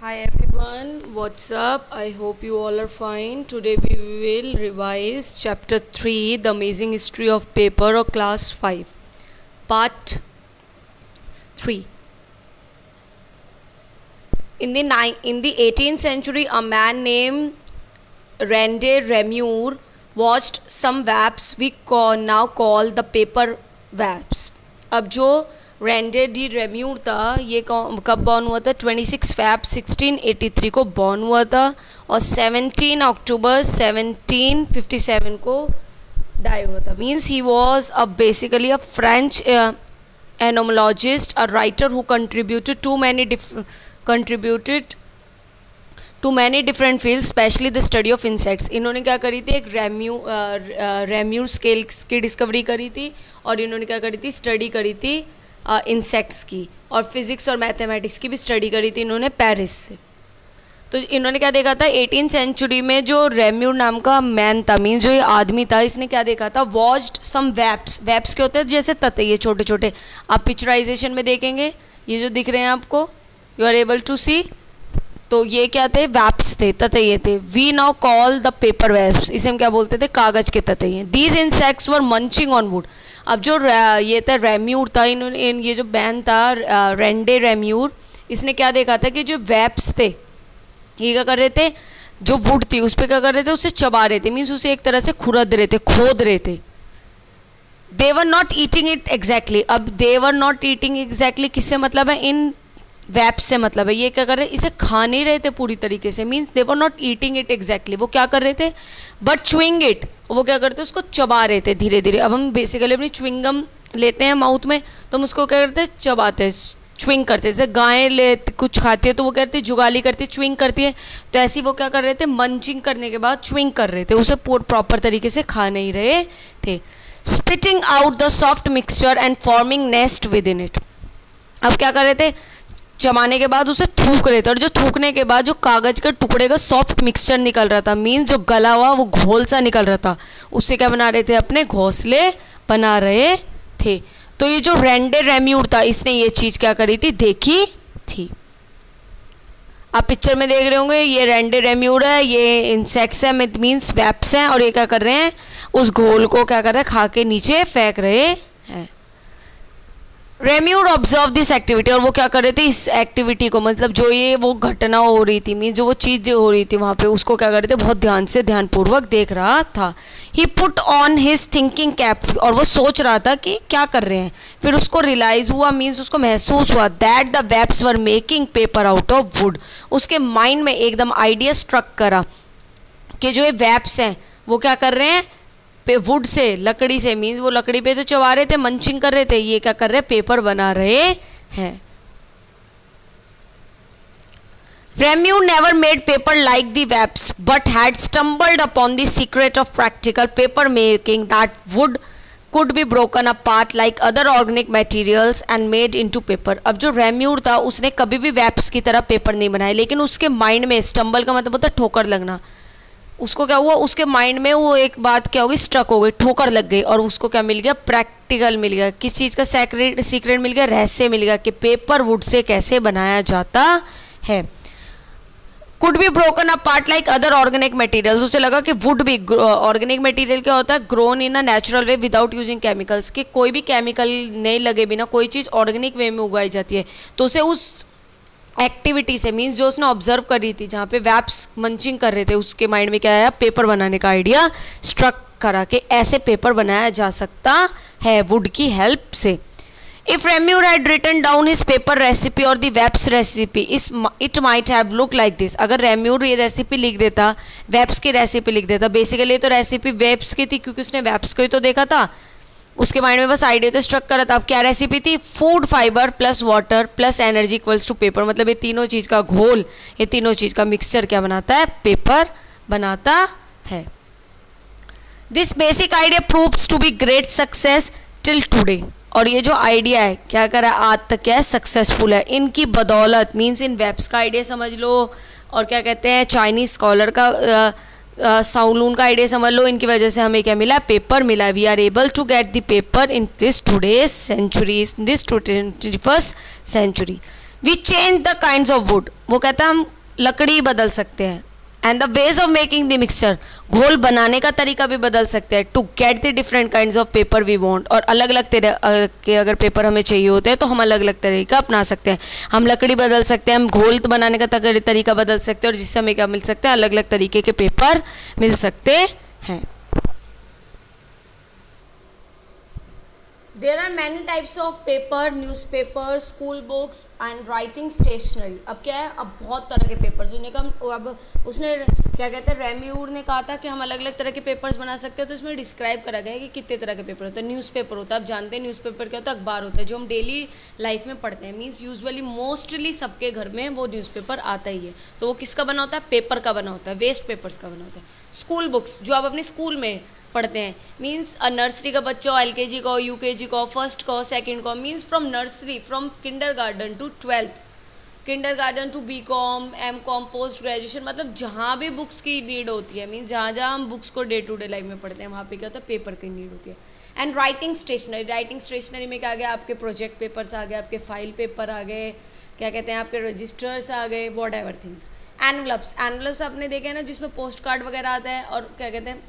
Hi everyone, what's up? I hope you all are fine. Today we will revise chapter 3, The Amazing History of Paper, or class 5, part 3. In the 18th century, a man named Rende Reaumur watched some waps we now call the paper waps. अब जो रेंडे D रेम्यूर था ये कब born हुआ था? 26 fab 1683 को born हुआ था और 17 अक्टूबर 1757 को डाई हुआ था. Means he was basically a French entomologist, a writer who contributed to many different fields, specially the study of insects. इन्होंने क्या करी थी? एक रेम्यूर स्केल्स की डिस्कवरी करी थी और इन्होंने क्या करी थी? स्टडी करी थी इंसेक्ट्स की, और फिज़िक्स और मैथमेटिक्स की भी स्टडी करी थी इन्होंने पेरिस से. तो इन्होंने क्या देखा था? 18th सेंचुरी में जो रेम्यूर नाम का मैन था, मीन्स जो ये आदमी था, इसने क्या देखा था? वॉच्ड सम वेब्स. वेब्स के होते हैं जैसे तते, ये छोटे छोटे. आप पिक्चराइजेशन में देखेंगे ये जो दिख रहे हैं आपको, you are able to see. तो ये क्या थे? वैप्स थे, ततैये थे. We now call the paper wasps. इसे हम क्या बोलते थे? कागज के ततैये. These insects were munching on wood. अब जो ये था रेम्यूर था, ये जो बैन था रेंडे रेम्यूर, इसने क्या देखा था कि जो वेब्स थे ये क्या कर रहे थे? जो वुड थी उस पर क्या कर रहे थे? उसे चबा रहे थे. मीन्स उसे एक तरह से खुरद रहे थे, खोद रहे थे. They were not eating it exactly. अब they were not eating exactly किससे मतलब है? इन वेब से मतलब है. ये क्या कर रहे? इसे खा नहीं रहे थे पूरी तरीके से. Means they were not eating it exactly. वो क्या कर रहे थे? But chewing it. वो क्या करते? उसको चबा रहे थे धीरे धीरे. अब हम बेसिकली अपनी च्युइंगम लेते हैं माउथ में, तो हम उसको क्या करते हैं? चबाते हैं, च्युइंग करते हैं. जैसे गायें ले कुछ खाती है तो वो कहते हैं जुगाली करती है, च्युइंग करती है. तो ऐसे वो क्या कर रहे थे? मंचिंग करने के बाद च्युइंग कर रहे थे, उसे प्रॉपर तरीके से खा नहीं रहे थे. Spitting out the soft mixture and forming nest with in it. अब क्या कर रहे थे? चबाने के बाद उसे थूक रहे थे, और जो थूकने के बाद जो कागज के टुकड़े का सॉफ्ट मिक्सचर निकल रहा था, मीन्स जो गला हुआ वो घोल सा निकल रहा था, उससे क्या बना रहे थे? अपने घोंसले बना रहे थे. तो ये जो रेंडे रेम्यूर था, इसने ये चीज़ क्या करी थी? देखी थी. आप पिक्चर में देख रहे होंगे, ये रेंडे रेम्यूर है, ये इंसेक्ट्स है, मीन्स वेब्स हैं, और ये क्या कर रहे हैं? उस घोल को क्या कर रहे हैं? खा के नीचे फेंक रहे हैं. रेम्यूर ऑब्जर्व दिस एक्टिविटी. और वो क्या कर रहे थे? इस एक्टिविटी को, मतलब जो ये वो घटना हो रही थी, मीन्स जो वो चीज़ जो हो रही थी वहाँ पे, उसको क्या कर रहे थे? बहुत ध्यान से, ध्यानपूर्वक देख रहा था. He put on his thinking cap. और वो सोच रहा था कि क्या कर रहे हैं. फिर उसको रियलाइज़ हुआ, मीन्स उसको महसूस हुआ, that the wasps were making paper out of wood. उसके माइंड में एकदम आइडिया स्ट्रक करा कि जो ये वेब्स हैं वो क्या कर रहे हैं? वुड से, लकड़ी से, मीन्स वो लकड़ी पे तो चबा रहे थे, मंचिंग कर रहे थे. ये क्या कर रहे हैं? पेपर बना रहे हैं. Reaumur never made paper like the webs, but had stumbled upon the secret of practical paper making, that wood could be broken apart like other organic materials and made into paper. अब जो रेम्यूर था उसने कभी भी webs की तरह paper नहीं बनाए, लेकिन उसके माइंड में, स्टम्बल का मतलब होता है ठोकर लगना, उसको क्या हुआ? उसके माइंड में वो एक बात क्या होगी? स्ट्रक हो गई, ठोकर लग गई, और उसको क्या मिल गया? प्रैक्टिकल मिल गया. किस चीज़ का? सीक्रेट मिल गया, रहस्य मिल गया कि पेपर वुड से कैसे बनाया जाता है. Could be broken apart like other organic materials. उसे लगा कि वुड भी, ऑर्गेनिक मटेरियल क्या होता है? Grown in a natural way without using chemicals. कि कोई भी केमिकल नहीं लगे बिना कोई चीज़ ऑर्गेनिक वे में उगाई जाती है. तो उसे उस एक्टिविटी से, मीन्स जो उसने ऑब्जर्व करी थी जहाँ पे वेब्स मंचिंग कर रहे थे, उसके माइंड में क्या आया? पेपर बनाने का आइडिया स्ट्रक करा कि ऐसे पेपर बनाया जा सकता है वुड की हेल्प से. If Reaumur had written down his paper recipe और the wasps recipe, it might have look like this. अगर रेम्यूर ये रेसिपी लिख देता, वेब्स की रेसिपी लिख देता, बेसिकली तो रेसिपी वेब्स की थी क्योंकि उसने वेब्स को ही तो देखा था, उसके माइंड में बस आइडिया तो स्ट्रक करा था. अब क्या रेसिपी थी? Food, fibre plus water plus energy equals to paper. मतलब ये तीनों चीज़ का घोल, ये तीनों चीज़ का मिक्सचर क्या बनाता है? पेपर बनाता है. This basic idea proves to be great success till today. और ये जो आइडिया है क्या करा? आज तक क्या है? सक्सेसफुल है. इनकी बदौलत, मीन्स इन वेब्स का आइडिया समझ लो, और क्या कहते हैं चाइनीज स्कॉलर का साउलून का आइडिया समझ लो, इनकी वजह से हमें क्या मिला? पेपर मिला. We are able to get the paper in this today's century, in this 21st century. We change the kinds of wood, वो कहता है हम लकड़ी बदल सकते हैं। And the ways of making the mixture, घोल बनाने का तरीका भी बदल सकते हैं। To get the different kinds of paper we want, और अलग अलग तरह के अगर पेपर हमें चाहिए होते हैं तो हम अलग अलग तरीका अपना सकते हैं। हम लकड़ी बदल सकते हैं, हम घोल बनाने का तरीका बदल सकते हैं, और जिससे हमें क्या मिल सकता है, अलग अलग तरीके के पेपर मिल सकते हैं। There are many types of paper, newspaper, school books and writing stationery। अब क्या है, अब बहुत तरह के पेपर्स उन्हें कम, अब उसने क्या कहते हैं, रेम्यूर ने कहा था कि हम अलग अलग तरह के पेपर्स बना सकते हैं, तो उसमें डिस्क्राइब करा गया है कि कितने तरह के पेपर होते हैं। न्यूज़पेपर होता है, आप जानते हैं न्यूज़पेपर क्या होता है, अखबार होता है जो हम डेली लाइफ में पढ़ते हैं। मीन्स यूजुअली मोस्टली सबके घर में वो न्यूज़पेपर आता ही है। तो वो किसका बना होता है, पेपर का बना होता है, वेस्ट पेपर्स का बना होता है। स्कूल बुक्स जो आप अपने स्कूल में पढ़ते हैं, मीन्स नर्सरी का बच्चा हो, LKG का हो, UKG का हो, फर्स्ट का हो, सेकेंड का हो, means from nursery, from kindergarten to 12th, kindergarten to BCom, MCom, post graduation, मतलब जहाँ भी बुक्स की नीड होती है, मीन्स जहाँ जहाँ हम बुक्स को डे टू डे लाइफ में पढ़ते हैं, वहाँ पे क्या होता है, पेपर की नीड होती है। And writing stationery, writing stationery में क्या आ गया, आपके प्रोजेक्ट पेपर्स आ गए, आपके फाइल पेपर आ गए, क्या कहते हैं, आपके रजिस्टर्स आ गए, what ever things. Envelopes, envelopes आपने देखे हैं ना, जिसमें पोस्ट कार्ड वगैरह आता है, और क्या कहते हैं,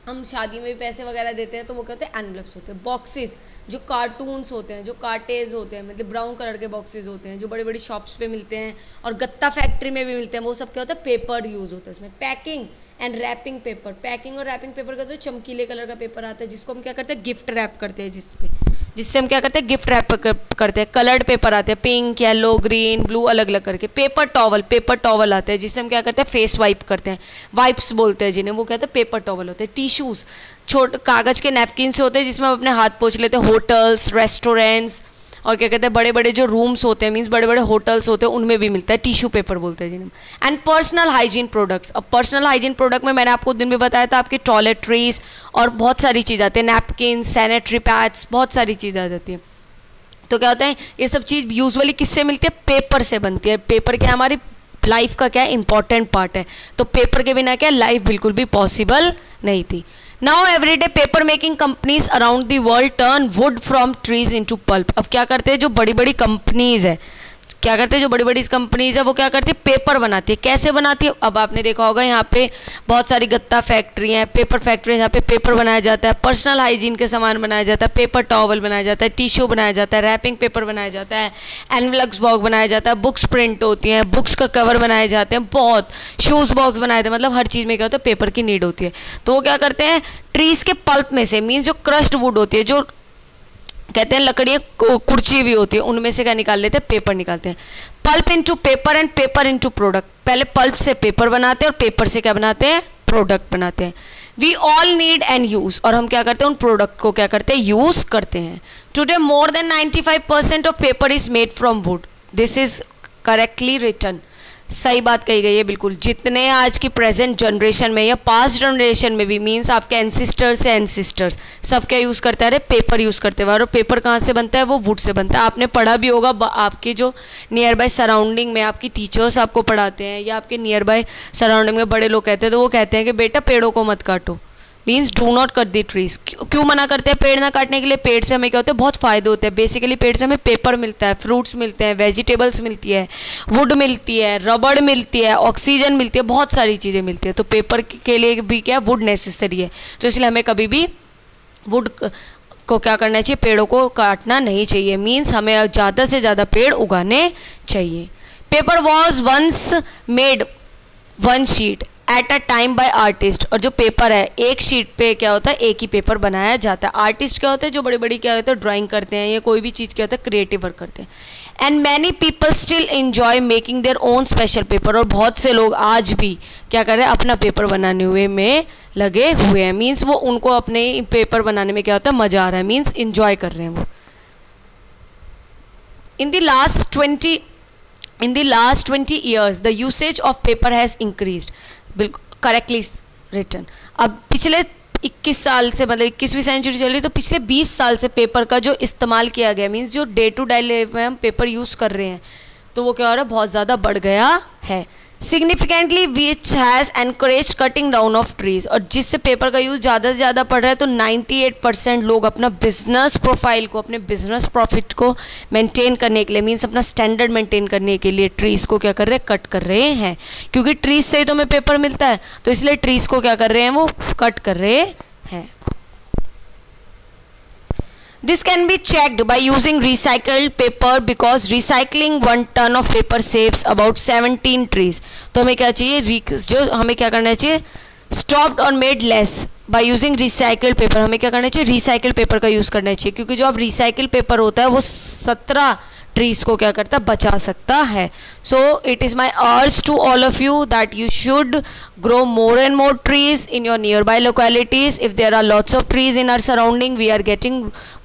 हम शादी में भी पैसे वगैरह देते हैं, तो वो कहते हैं एनवलप्स होते हैं। बॉक्सेस जो कार्टून्स होते हैं, जो कार्टेज होते हैं, मतलब ब्राउन कलर के बॉक्सेस होते हैं, जो बड़ी बड़ी शॉप्स पे मिलते हैं और गत्ता फैक्ट्री में भी मिलते हैं, वो सब क्या होता है, पेपर यूज़ होता है इसमें। Packing and wrapping paper, packing और रैपिंग पेपर का तो चमकीले कलर का पेपर आता है, जिसको हम क्या करते हैं, गिफ्ट रैप करते हैं, जिससे हम क्या करते हैं, गिफ्ट रैप करते हैं। कलर्ड पेपर आते हैं, पिंक, येलो, ग्रीन, ब्लू, अलग अलग करके। पेपर टॉवल आते हैं, जिससे हम क्या करते हैं, फेस वाइप करते हैं, वाइप्स बोलते हैं जिन्हें, वो कहते हैं पेपर टॉवल होते हैं। टिश्यूज़ छोटे कागज़ के नैपकिन से होते हैं, जिसमें हम अपने हाथ पोंछ लेते हैं। होटल्स, रेस्टोरेंट्स और क्या कहते हैं, बड़े बड़े जो रूम्स होते हैं, मीन्स बड़े बड़े होटल्स होते हैं, उनमें भी मिलता है, टिश्यू पेपर बोलते हैं जिन्हें। एंड पर्सनल हाइजीन प्रोडक्ट्स, अब पर्सनल हाइजीन प्रोडक्ट में मैंने आपको दिन में बताया था, आपके टॉयलेटरीज और बहुत सारी चीज़ आती है, नैपकिन, सैनिटरी पैड्स, बहुत सारी चीज़ आ जाती है। तो क्या होता है, ये सब चीज़ यूजुअली किससे मिलती है, पेपर से बनती है। पेपर क्या हमारी लाइफ का क्या इंपॉर्टेंट पार्ट है, तो पेपर के बिना क्या लाइफ बिल्कुल भी पॉसिबल नहीं थी। Now everyday paper making companies around the world turn wood from trees into pulp. अब क्या करते हैं, जो बड़ी बड़ी कंपनीज है, क्या करते हैं, जो बड़ी बड़ी कंपनीज है, वो क्या करती है, पेपर बनाती है। कैसे बनाती है, अब आपने देखा होगा यहाँ पे बहुत सारी गत्ता फैक्ट्री हैं, पेपर फैक्ट्री, यहाँ पे पेपर बनाया जाता है, पर्सनल हाइजीन के सामान बनाया जाता है, पेपर टॉवल बनाया जाता है, टिश्यू बनाया जाता है, रैपिंग पेपर बनाया जाता है, एनवलप्स बॉक्स बनाया जाता है, बुक्स प्रिंट होती हैं, बुक्स का कवर बनाए जाते हैं, बहुत शूज़ बॉक्स बनाए जाते हैं, मतलब हर चीज़ में क्या होता है, पेपर की नीड होती है। तो वो क्या करते हैं, ट्रीज़ के पल्प में से, मीन्स जो क्रश्ड वुड होती है, जो कहते हैं लकड़ियाँ कुर्ची भी होती है, उनमें से क्या निकाल लेते हैं, पेपर निकालते हैं। Pulp into paper and paper into product, पहले पल्प से पेपर बनाते हैं और पेपर से क्या बनाते हैं, प्रोडक्ट बनाते हैं। We all need and use, और हम क्या करते हैं, उन प्रोडक्ट को क्या करते हैं, यूज़ करते हैं। Today more than 95% of paper is made from wood, this is correctly written. सही बात कही गई है बिल्कुल। जितने आज की प्रेजेंट जनरेशन में या पास्ट जनरेशन में भी, मीन्स आपके एंसिस्टर्स सब क्या यूज़ करते हैं, अरे पेपर यूज़ करते हैं। और पेपर कहाँ से बनता है, वो वुड से बनता है। आपने पढ़ा भी होगा, आपके जो नियर बाय सराउंडिंग में आपकी टीचर्स आपको पढ़ाते हैं, या आपके नियर बाय सराउंडिंग में बड़े लोग कहते हैं, तो वो कहते हैं कि बेटा पेड़ों को मत काटो, means do not cut the trees. क्यों मना करते हैं पेड़ ना काटने के लिए, पेड़ से हमें क्या होता है, बहुत फ़ायदे होते हैं। बेसिकली पेड़ से हमें पेपर मिलता है, फ्रूट्स मिलते हैं, वेजिटेबल्स मिलती है, वुड मिलती है, रबड़ मिलती है, ऑक्सीजन मिलती है, बहुत सारी चीज़ें मिलती है। तो पेपर के लिए भी क्या वुड नेसेसरी है, तो इसलिए हमें कभी भी वुड को क्या करना चाहिए, पेड़ों को काटना नहीं चाहिए, मीन्स हमें ज़्यादा से ज़्यादा पेड़ उगाने चाहिए। Paper was once made one sheet at a time by artist, और जो पेपर है एक शीट पे क्या होता है, एक ही पेपर बनाया जाता है। आर्टिस्ट क्या होता है, जो बड़ी बड़ी क्या होता है, ड्राइंग करते हैं या कोई भी चीज़ क्या होता है, क्रिएटिव वर्क करते हैं। And many people still enjoy making their own special paper, और बहुत से लोग आज भी क्या कर रहे हैं, अपना पेपर बनाने हुए में लगे हुए हैं, मीन्स वो उनको अपने पेपर बनाने में क्या होता है, मज़ा आ रहा है, मीन्स इन्जॉय कर रहे हैं वो। In the last 20 years, the usage of paper has increased. बिल्कुल करेक्टली रिटन। अब पिछले 21 साल से, मतलब 21वीं सेंचुरी चल रही, तो पिछले 20 साल से पेपर का जो इस्तेमाल किया गया, मीन्स जो डे टू डे लाइफ में हम पेपर यूज़ कर रहे हैं, तो वो क्या हो रहा है, बहुत ज़्यादा बढ़ गया है। Significantly which has encourage cutting down of trees, और जिससे पेपर का यूज़ ज़्यादा से ज़्यादा बढ़ रहा है, तो 98% लोग अपना बिजनेस प्रोफाइल को, अपने बिजनेस प्रॉफिट को मेंटेन करने के लिए, मीन्स अपना स्टैंडर्ड मेंटेन करने के लिए ट्रीज़ को क्या कर रहे हैं, कट कर रहे हैं। क्योंकि ट्रीज से ही तो हमें पेपर मिलता है, तो इसलिए ट्रीज़ को क्या कर रहे हैं, वो कट कर रहे हैं। This can be checked by using recycled paper because recycling 1 ton of paper saves about 17 trees. तो हमें क्या चाहिए, जो हमें क्या करना चाहिए, stopped or made less by using recycled paper. हमें क्या करना चाहिए, recycled paper का यूज़ करना चाहिए, क्योंकि जो अब recycled paper होता है वो 17 ट्रीज को क्या करता है, बचा सकता है। So it is my urge to all of you that you should grow more and more trees in your nearby localities. If there are lots of trees in our surrounding, we are getting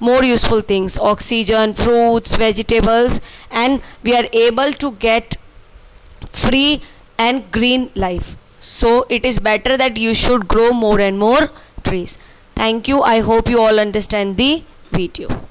more useful things, oxygen, fruits, vegetables, and we are able to get free and green life. So it is better that you should grow more and more trees. Thank you. I hope you all understand the video.